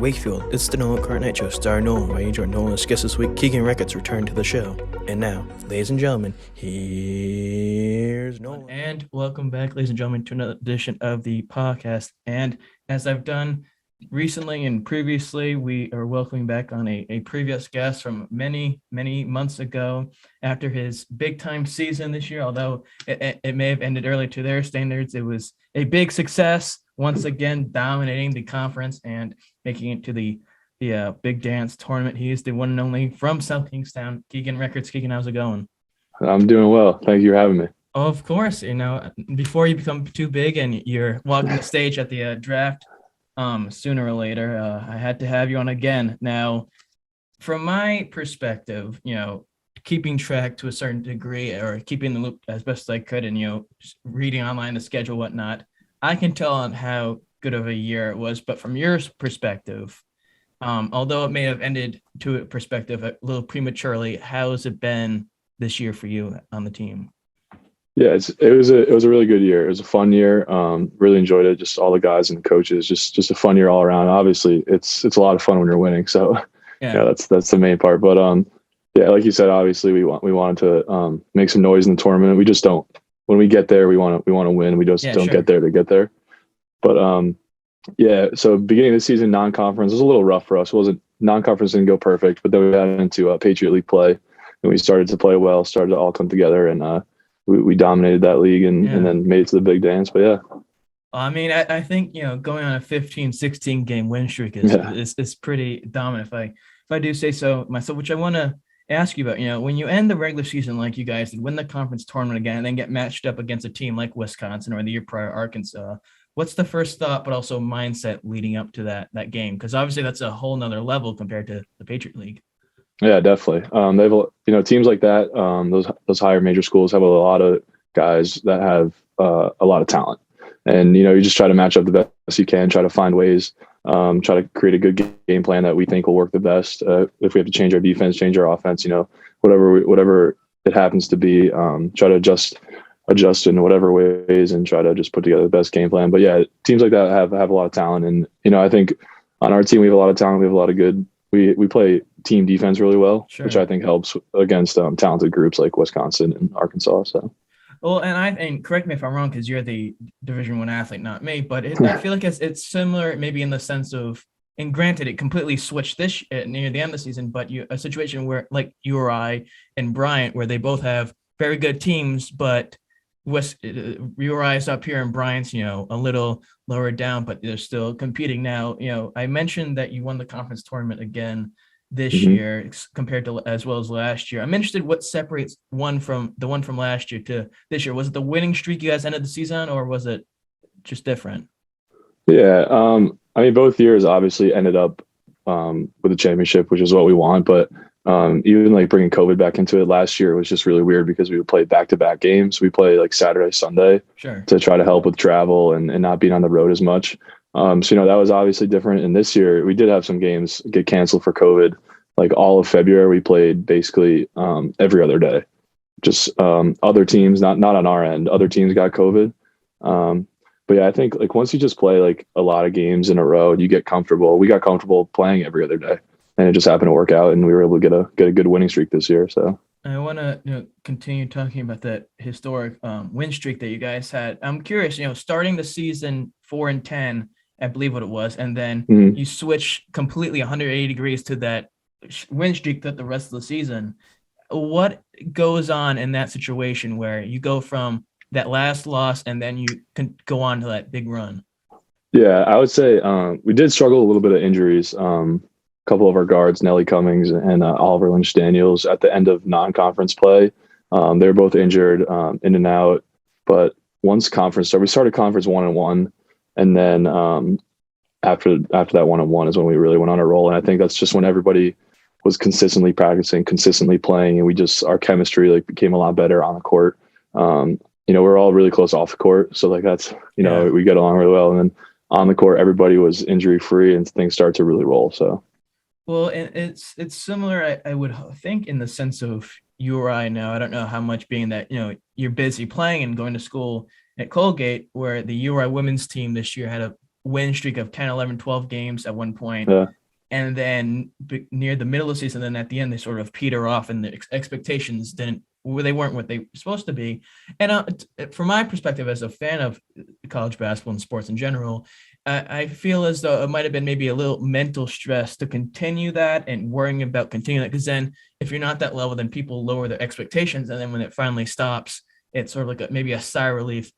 Wakefield, it's the Nolan Current Night Show, starring Nolan, where you enjoy Nolan's guest this week, Keegan Records, return to the show. And now, ladies and gentlemen, here's Nolan. And welcome back, ladies and gentlemen, to another edition of the podcast. And as I've done recently and previously, we are welcoming back on a previous guest from many months ago after his big-time season this year, although it may have ended early to their standards. It was a big success, once again dominating the conference and making it to the Big Dance tournament. He is the one and only from South Kingstown, Keegan Records. Keegan, how's it going? I'm doing well. Thank you for having me. Of course, before you become too big and you're walking the stage at the draft, sooner or later, I had to have you on again. Now, from my perspective, keeping track to a certain degree or keeping the loop as best as I could and, reading online the schedule, whatnot, I can tell on how good of a year it was. But from your perspective, although it may have ended to a perspective a little prematurely, how has it been this year for you on the team? Yeah, it was a really good year. It was a fun year. Really enjoyed it. Just all the guys and the coaches. Just a fun year all around. Obviously, it's a lot of fun when you're winning. So yeah, that's the main part. But yeah, like you said, obviously we wanted to make some noise in the tournament. We just don't. When we get there, we want to win. We just don't get there to get there. But yeah. So beginning of the season, non-conference was a little rough for us. It wasn't non-conference didn't go perfect, but then we got into Patriot League play, and we started to play well. Started to all come together, and we dominated that league and then made it to the Big Dance. But yeah. I mean, I think, going on a 15-16 game win streak is pretty dominant if I do say so myself, which I want to ask you about. When you end the regular season like you guys did, win the conference tournament again, and then get matched up against a team like Wisconsin or the year prior Arkansas, what's the first thought but also mindset leading up to that game? Because obviously that's a whole nother level compared to the Patriot League. Yeah, definitely. They've teams like that. Those higher major schools have a lot of guys that have a lot of talent, and you just try to match up the best you can. Try to find ways. Try to create a good game plan that we think will work the best. If we have to change our defense, change our offense, whatever it happens to be, try to adjust in whatever ways, and try to just put together the best game plan. But yeah, teams like that have a lot of talent, and I think on our team we have a lot of talent. We have a lot of good. We play team defense really well, which I think helps against talented groups like Wisconsin and Arkansas. So. Well, and correct me if I'm wrong, because you're the Division I athlete, not me, but I feel like it's similar maybe in the sense of, and granted, it completely switched this near the end of the season, but a situation where like URI and Bryant, where they both have very good teams, but URI is up here and Bryant's, a little lower down, but they're still competing. Now, I mentioned that you won the conference tournament again this year compared to as well as last year. I'm interested what separates one from last year to this year. Was it the winning streak you guys ended the season on, or was it just different? Yeah. I mean, both years obviously ended up with a championship, which is what we want. But even like bringing COVID back into it last year was just really weird because we would play back-to-back games. We play like Saturday, Sunday to try to help with travel and not being on the road as much. So, that was obviously different. And this year we did have some games get canceled for COVID. Like all of February, we played basically every other day. Just other teams, not on our end. Other teams got COVID. But yeah, I think like once you just play like a lot of games in a row, you get comfortable. We got comfortable playing every other day, and it just happened to work out, and we were able to get a good winning streak this year. So I want to continue talking about that historic win streak that you guys had. I'm curious, starting the season 4-10, I believe what it was, and then you switch completely 180 degrees to that win streak that the rest of the season. What goes on in that situation where you go from that last loss and then you can go on to that big run? Yeah, I would say we did struggle a little bit of injuries. A couple of our guards, Nelly Cummings and Oliver Lynch Daniels, at the end of non-conference play, they were both injured, in and out. But once conference started, we started conference 1-1, and then after that 1-1 is when we really went on a roll. And I think that's just when everybody was consistently practicing, consistently playing, and our chemistry like became a lot better on the court. We're all really close off the court, so like that's we get along really well. And then on the court, everybody was injury free, and things start to really roll. So, well, and it's similar, I would think, in the sense of URI now. I don't know how much, being that you're busy playing and going to school at Colgate, where the URI women's team this year had a win streak of 10, 11, 12 games at one point. Yeah. And then near the middle of the season, then at the end, they sort of peter off and the expectations they weren't what they were supposed to be. And from my perspective, as a fan of college basketball and sports in general, I feel as though it might have been maybe a little mental stress to continue that and worrying about continuing that. Because then if you're not that level, then people lower their expectations. And then when it finally stops, it's sort of like maybe a sigh of relief.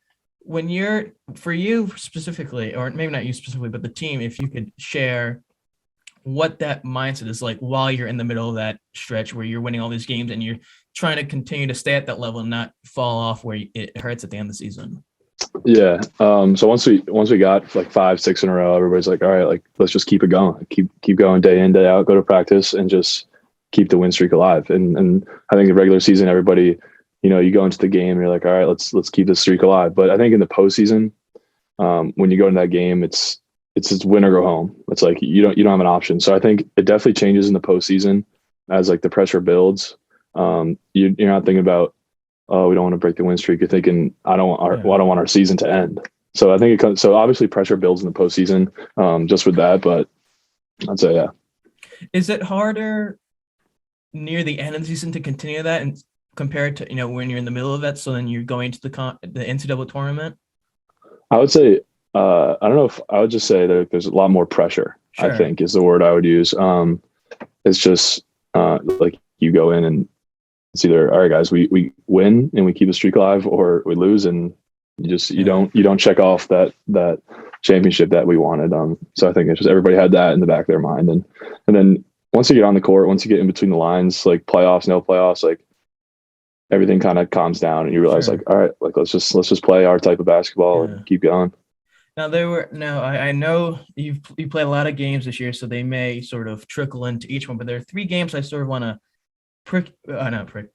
For you specifically, or maybe not you specifically, but the team, if you could share what that mindset is like while you're in the middle of that stretch where you're winning all these games and you're trying to continue to stay at that level and not fall off where it hurts at the end of the season. Yeah. So once we got like 5, 6 in a row, everybody's like, all right, like let's just keep it going, keep going day in, day out, go to practice and just keep the win streak alive. And I think the regular season, everybody, you go into the game and you're like, all right, let's keep this streak alive. But I think in the postseason, when you go into that game, it's just win or go home. It's like you don't have an option. So I think it definitely changes in the postseason as like the pressure builds. You're not thinking about, oh, we don't want to break the win streak. You're thinking, I don't want our season to end. So I think so obviously pressure builds in the postseason, just with that. But I'd say, yeah. Is it harder near the end of the season to continue that and compared to when you're in the middle of that? So then you're going to the NCAA tournament. I would say. I don't know if I would just say that there's a lot more pressure. Sure. I think is the word I would use. It's just like you go in and it's either, all right, guys, we win and we keep the streak alive, or we lose and you don't check off that championship that we wanted. So I think it's just everybody had that in the back of their mind, and then once you get on the court, once you get in between the lines, like playoffs, no playoffs, like everything kind of calms down and you realize like, all right, like let's just play our type of basketball and keep going. Now I know you played a lot of games this year, so they may sort of trickle into each one, but there are 3 games I sort of want to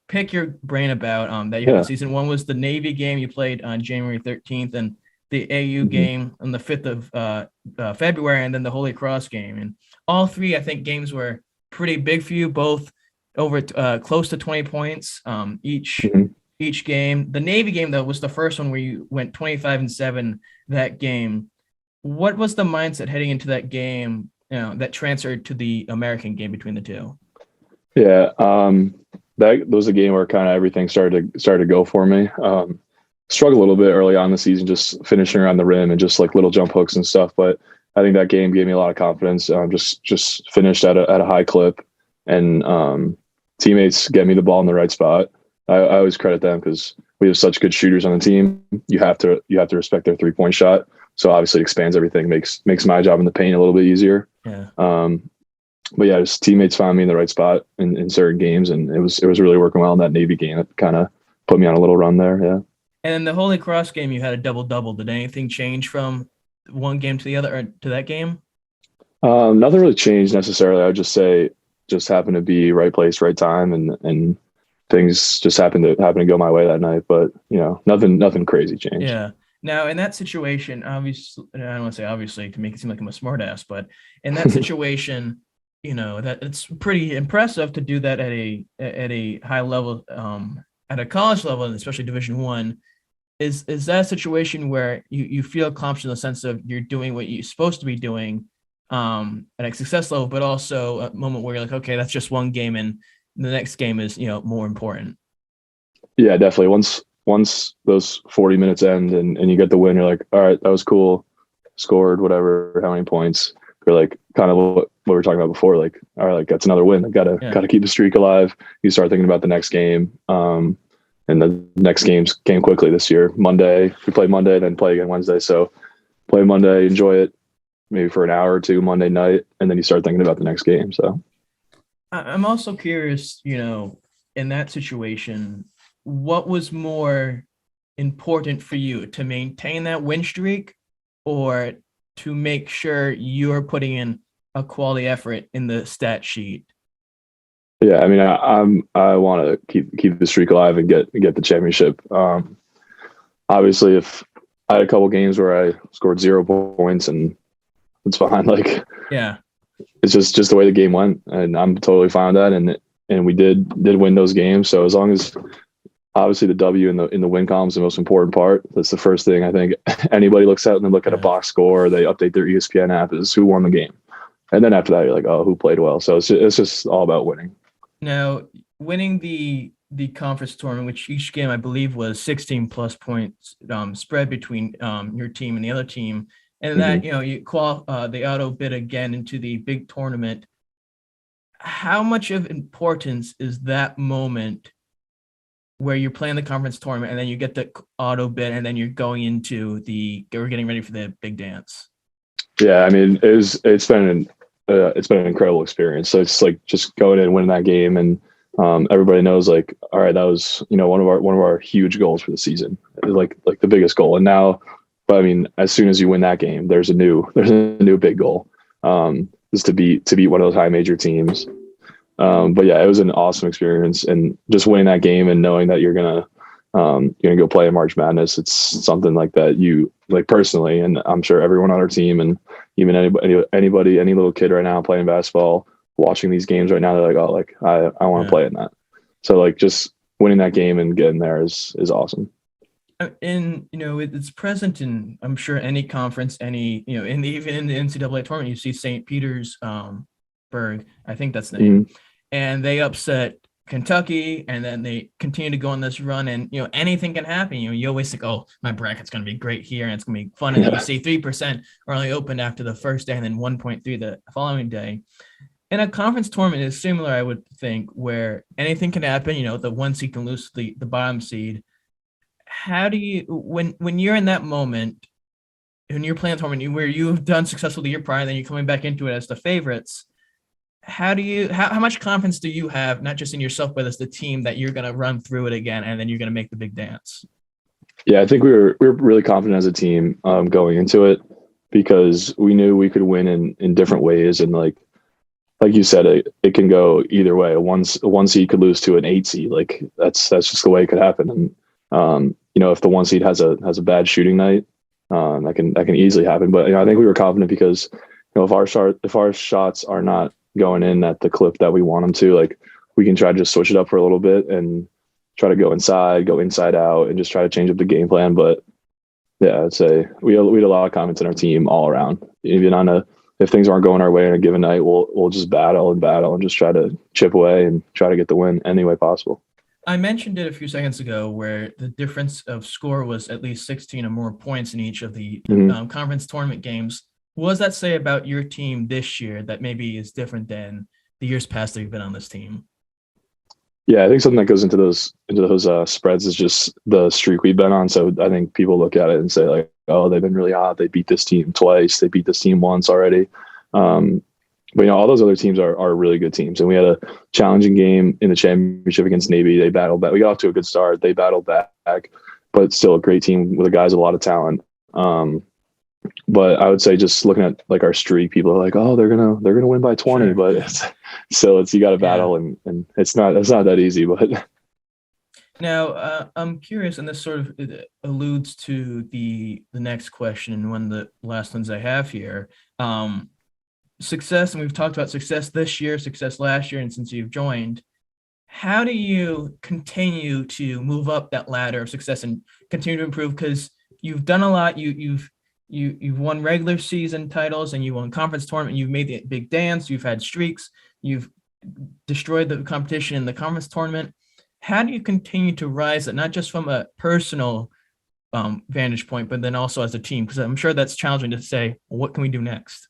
pick your brain about that you had season. One was the Navy game you played on January 13th, and the AU game on the 5th of February, and then the Holy Cross game. And all 3, I think, games were pretty big for you, both over close to 20 points each game. The Navy game, though, was the first one where you went 25-7 that game. What was the mindset heading into that game, that transferred to the American game between the two? Yeah, that was a game where kind of everything started to go for me. Struggled a little bit early on in the season, just finishing around the rim and just like little jump hooks and stuff. But I think that game gave me a lot of confidence. Just finished at a high clip, and teammates get me the ball in the right spot. I always credit them because we have such good shooters on the team. You have to respect their 3-point shot. So obviously it expands everything, makes my job in the paint a little bit easier. Yeah. But yeah, just teammates found me in the right spot in certain games, and it was really working well in that Navy game. It kind of put me on a little run there. Yeah. And in the Holy Cross game, you had a double-double. Did anything change from one game to the other, or to that game? Nothing really changed necessarily. I would just say just happened to be right place, right time, and things just happened to go my way that night. But nothing crazy changed. Yeah. Now in that situation, obviously, I don't want to say obviously to make it seem like I'm a smartass, but in that situation, that it's pretty impressive to do that at a high level, at a college level, and especially Division I. Is that a situation where you feel accomplished in the sense of you're doing what you're supposed to be doing at a success level, but also a moment where you're like, okay, that's just one game and the next game is more important? Yeah, definitely. Once those 40 minutes end and you get the win, you're like, all right, that was cool, scored whatever, how many points. You're like kind of what we were talking about before, like, all right, like that's another win. I gotta keep the streak alive. You start thinking about the next game. And the next games came quickly this year. Monday, we play Monday, then play again Wednesday. So play Monday, enjoy it maybe for an hour or two Monday night, and then you start thinking about the next game. So I'm also curious, in that situation, what was more important for you, to maintain that win streak or to make sure you're putting in a quality effort in the stat sheet? Yeah, I mean, I want to keep the streak alive and get the championship. Obviously, if I had a couple games where I scored 0 points, and it's fine. Like, yeah, it's just the way the game went, and I'm totally fine with that. And we did win those games. So as long as obviously the W in the win column is the most important part. That's the first thing I think anybody looks at, and then look at a Yeah. box score, or they update their ESPN app, is who won the game. And then after that, you're like, oh, who played well? So it's just all about winning. Now, winning the conference tournament, which each game I believe was 16 plus points spread between your team and the other team, and that Hmm. the auto bid again into the big tournament. How much of importance is that moment where you're playing the conference tournament and then you get the auto bid and then you're going into we're getting ready for the big dance? Yeah, I mean, it's been an incredible experience. So it's like just going in and winning that game, and everybody knows like, all right, that was one of our huge goals for the season, like the biggest goal. And now, but I mean, as soon as you win that game, there's a new big goal, is to beat one of those high major teams. But yeah, it was an awesome experience, and just winning that game and knowing that you're gonna go play in March Madness. It's something like that you like personally, and I'm sure everyone on our team, and even anybody, any little kid right now playing basketball, watching these games right now, they're like, oh, like I want to Yeah. play in that. So like just winning that game and getting there is awesome. And it's present in, I'm sure, any conference, any even in the NCAA tournament, you see St. Petersburg, I think that's the name, Mhm. and they upset Kentucky, and then they continue to go on this run, and anything can happen. You always think, oh, my bracket's going to be great here, and it's going to be fun, and then you Yeah, see 3% are only opened after the first day, and then 1.3 the following day. In a conference tournament is similar, I would think, where anything can happen. The one seed can lose to the bottom seed. How do you, when you're in that moment, when you're playing a tournament where you've done successful the year prior, and then you're coming back into it as the favorites, how much confidence do you have, not just in yourself, but as the team, that you're going to run through it again and then you're going to make the big dance? yeah. I think we were really confident as a team, going into it, because we knew we could win in different ways, and like you said, it can go either way. A one seed could lose to an eight seed. Like that's just the way it could happen. And if the one seed has a bad shooting night, that can easily happen. But I think we were confident because if our shots are not going in at the clip that we want them to, like we can try to just switch it up for a little bit and try to go inside out, and just try to change up the game plan. But yeah, I'd say we had a lot of confidence in our team all around. Even if things aren't going our way in a given night, we'll just battle and just try to chip away and try to get the win any way possible. I mentioned it a few seconds ago where the difference of score was at least 16 or more points in each of the Hmm. conference tournament games. What does that say about your team this year that maybe is different than the years past that you've been on this team? Yeah, I think something that goes into those spreads is just the streak we've been on. So I think people look at it and say like, oh, they've been really hot. They beat this team twice. They beat this team once already. Um, but all those other teams are really good teams, and we had a challenging game in the championship against Navy. They battled back. We got off to a good start. They battled back, but still a great team with the guys with a lot of talent. But I would say, just looking at like our streak, people are like, oh, they're gonna win by 20, Sure. but it's you got to Yeah. battle, and it's not that easy. But Now, I'm curious, and this sort of alludes to the next question, and one of the last ones I have here. Success, and we've talked about success this year, success last year, and since you've joined, how do you continue to move up that ladder of success and continue to improve? Because you've done a lot. You've won regular season titles, and you won conference tournament. You've made the big dance. You've had streaks. You've destroyed the competition in the conference tournament. How do you continue to rise, not just from a personal vantage point, but then also as a team? Because I'm sure that's challenging to say, well, what can we do next?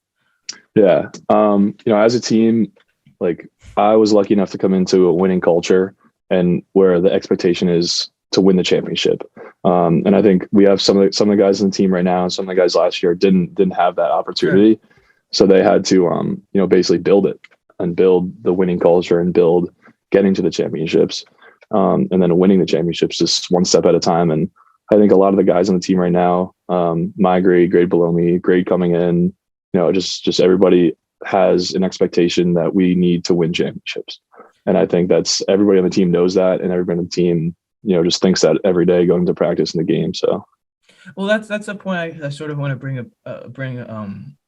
yeah, as a team, like I was lucky enough to come into a winning culture, and where the expectation is to win the championship. And I think we have some of the guys in the team right now, and some of the guys last year didn't have that Sure. opportunity, so they had to basically build it, and build the winning culture, and build getting to the championships, and then winning the championships just one step at a time. And I think a lot of the guys on the team right now, my grade below me, grade coming in, just everybody has an expectation that we need to win championships. And I think that's everybody on the team knows that, and everybody on the team, just thinks that every day going to practice in the game. So Well, that's a point I sort of want to bring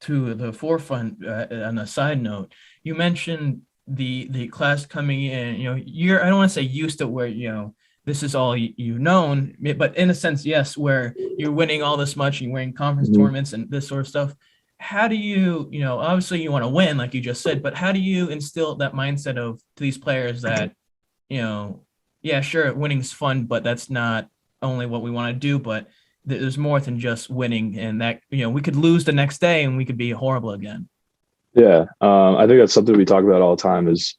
to the forefront. On a side note, you mentioned the class coming in. You're, I don't want to say used to where this is all you've known. But in a sense, yes, where you're winning all this much, you're winning conference Mm-hmm. tournaments and this sort of stuff. How do you, obviously you want to win, like you just said, but how do you instill that mindset of to these players that, yeah, sure, winning's fun, but that's not only what we want to do, but there's more than just winning, and that, we could lose the next day and we could be horrible again. Yeah, I think that's something we talk about all the time is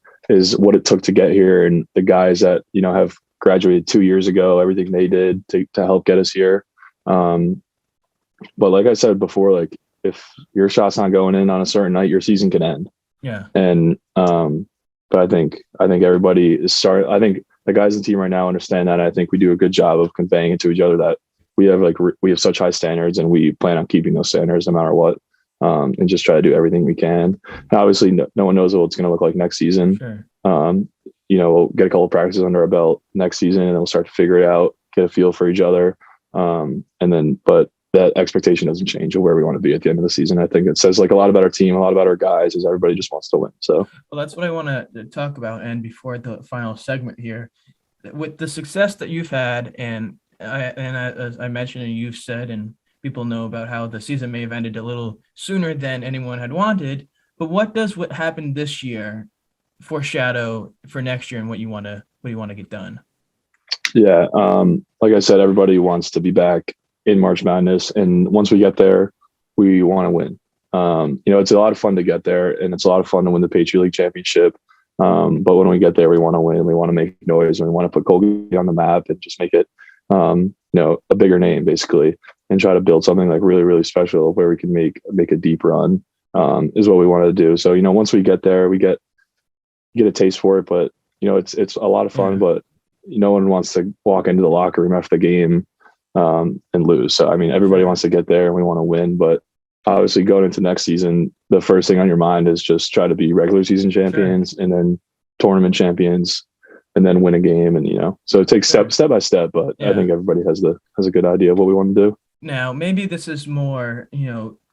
what it took to get here, and the guys that have graduated 2 years ago, everything they did to help get us here. But like I said before, like if your shot's not going in on a certain night, your season can end. Yeah. And but I think everybody is start. I think the guys in the team right now understand that. I think we do a good job of conveying it to each other that we have such high standards, and we plan on keeping those standards no matter what. And just try to do everything we can. And obviously, no one knows what it's going to look like next season. Sure. We'll get a couple of practices under our belt next season, and then we'll start to figure it out, get a feel for each other. But that expectation doesn't change of where we want to be at the end of the season. I think it says like a lot about our team, a lot about our guys, is everybody just wants to win. So, well, that's what I want to talk about. And before the final segment here, with the success that you've had, and as I mentioned, and you've said, and people know about how the season may have ended a little sooner than anyone had wanted. But what happened this year foreshadow for next year, and what you want to get done? Yeah, like I said, everybody wants to be back in March Madness, and once we get there, we want to win. It's a lot of fun to get there, and it's a lot of fun to win the Patriot League championship. But when we get there, we want to win. We want to make noise, and we want to put Colgate on the map and just make it, a bigger name, basically, and try to build something like really, really special where we can make a deep run. Is what we wanted to do. So once we get there, we get a taste for it. But it's a lot of fun. Yeah. But no one wants to walk into the locker room after the game and lose. So everybody wants to get there, and we want to win. But obviously, going into next season, the first thing on your mind is just try to be regular season champions, sure, and then tournament champions, and then win a game. And so it takes step by step. But yeah, I think everybody has a good idea of what we want to do. Now, maybe this is more,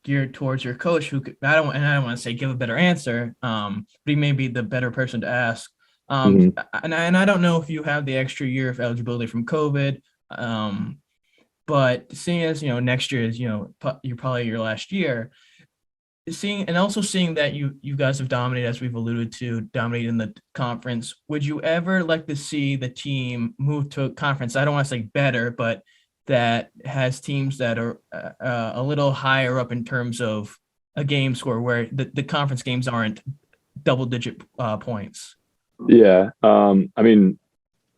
geared towards your coach, who I don't want to say give a better answer, but he may be the better person to ask. And I don't know if you have the extra year of eligibility from COVID, but seeing as next year is you're probably your last year, seeing that you guys have dominated, as we've alluded to, dominated in the conference. Would you ever like to see the team move to a conference? I don't want to say better, but that has teams that are a little higher up in terms of a game score, where the conference games aren't double-digit points. Yeah,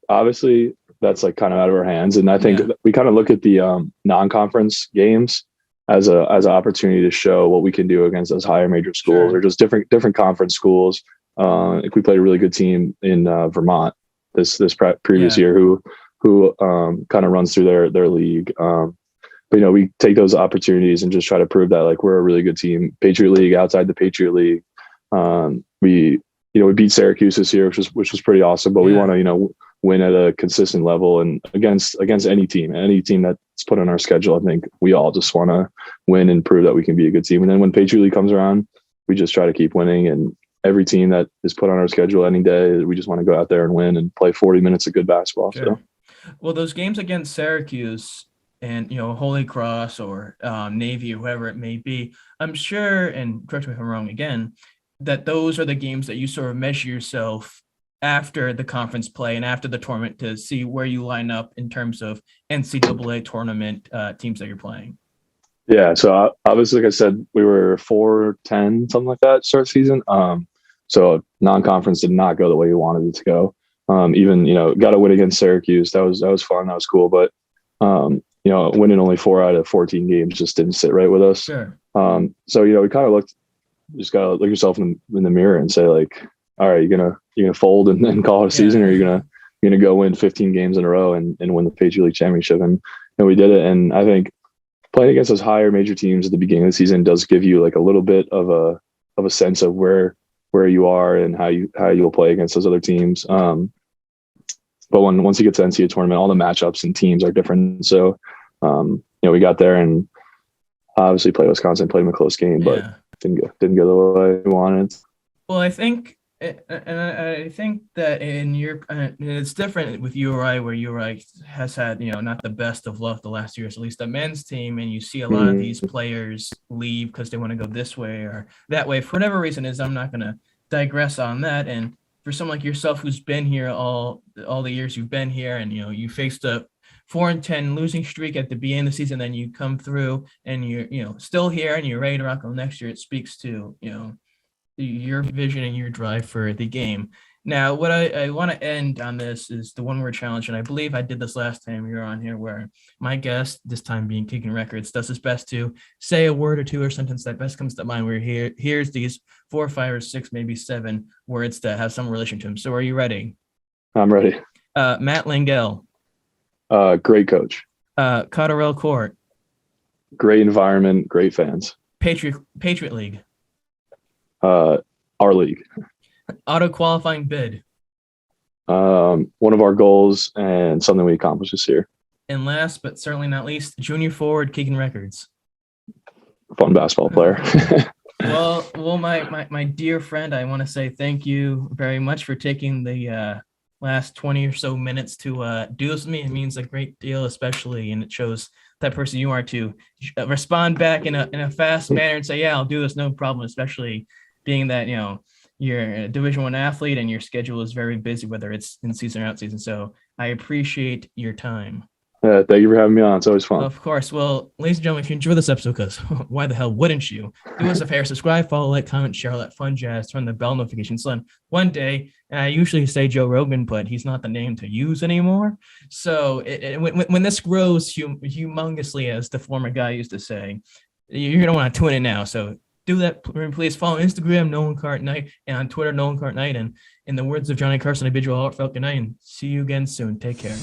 obviously that's like kind of out of our hands, and I think we kind of look at the non-conference games as an opportunity to show what we can do against those higher major schools, sure, or just different conference schools. If we played a really good team in Vermont this previous year, who kind of runs through their league. But we take those opportunities and just try to prove that like we're a really good team. Patriot League, outside the Patriot League, we beat Syracuse this year, which was pretty awesome. But we want to win at a consistent level, and against any team that's put on our schedule. I think we all just want to win and prove that we can be a good team. And then when Patriot League comes around, we just try to keep winning. And every team that is put on our schedule any day, we just want to go out there and win and play 40 minutes of good basketball. Sure. So. Well, those games against Syracuse and, Holy Cross or Navy, or whoever it may be, I'm sure, and correct me if I'm wrong again, that those are the games that you sort of measure yourself after the conference play and after the tournament to see where you line up in terms of NCAA tournament teams that you're playing. Yeah. So obviously, like I said, we were 4-10, something like that, start season. So non-conference did not go the way we wanted it to go. Even, got a win against Syracuse. That was fun. That was cool. But, winning only 4 out of 14 games just didn't sit right with us. Sure. So, we kind of just got to look yourself in the mirror and say like, all right, you're going to fold and then call it a season, or you're going to go win 15 games in a row and win the Patriot League championship. And we did it. And I think playing against those higher major teams at the beginning of the season does give you like a little bit of a sense of where you are and how you'll play against those other teams. But once you get to the NCAA tournament, all the matchups and teams are different. So, we got there and obviously played Wisconsin, played them a close game, but didn't go the way we wanted. Well, I think And I think that in your, it's different with URI, where URI has had, not the best of luck the last years, at least the men's team. And you see a lot of these players leave because they want to go this way or that way for whatever reason is. I'm not going to digress on that. And for someone like yourself who's been here all the years you've been here, and you faced a 4-10 losing streak at the beginning of the season, then you come through and you're still here and you're ready to rock on next year. It speaks to your vision and your drive for the game. Now, what I want to end on this is the one-word challenge, and I believe I did this last time you were on here, where my guest, this time being Keegan Records, does his best to say a word or two or sentence that best comes to mind. Where here's these 4, 5, or 6, maybe 7 words that have some relation to him. So, are you ready? I'm ready. Matt Langell. Great coach. Cotterell Court. Great environment. Great fans. Patriot League. Our league. Auto qualifying bid. One of our goals and something we accomplished this year. And last but certainly not least, junior forward Keegan Records. Fun basketball player. well, my dear friend, I want to say thank you very much for taking the last 20 or so minutes to do this with me. It means a great deal, especially, and it shows that person you are to respond back in a fast manner and say, yeah, I'll do this, no problem, especially being that, you're a Division I athlete and your schedule is very busy, whether it's in season or out season. So I appreciate your time. Thank you for having me on. It's always fun. Of course. Well, ladies and gentlemen, if you enjoy this episode, because why the hell wouldn't you? Do us a favor, subscribe, follow, like, comment, share, all that fun jazz, turn the bell notifications on. One day, I usually say Joe Rogan, but he's not the name to use anymore. So when this grows humongously, as the former guy used to say, you're going to want to tune in now. So do that. Please follow Instagram, Nolan Cart Night, and on Twitter, Nolan Cart Night. And in the words of Johnny Carson, I bid you all a heartfelt good night and see you again soon. Take care.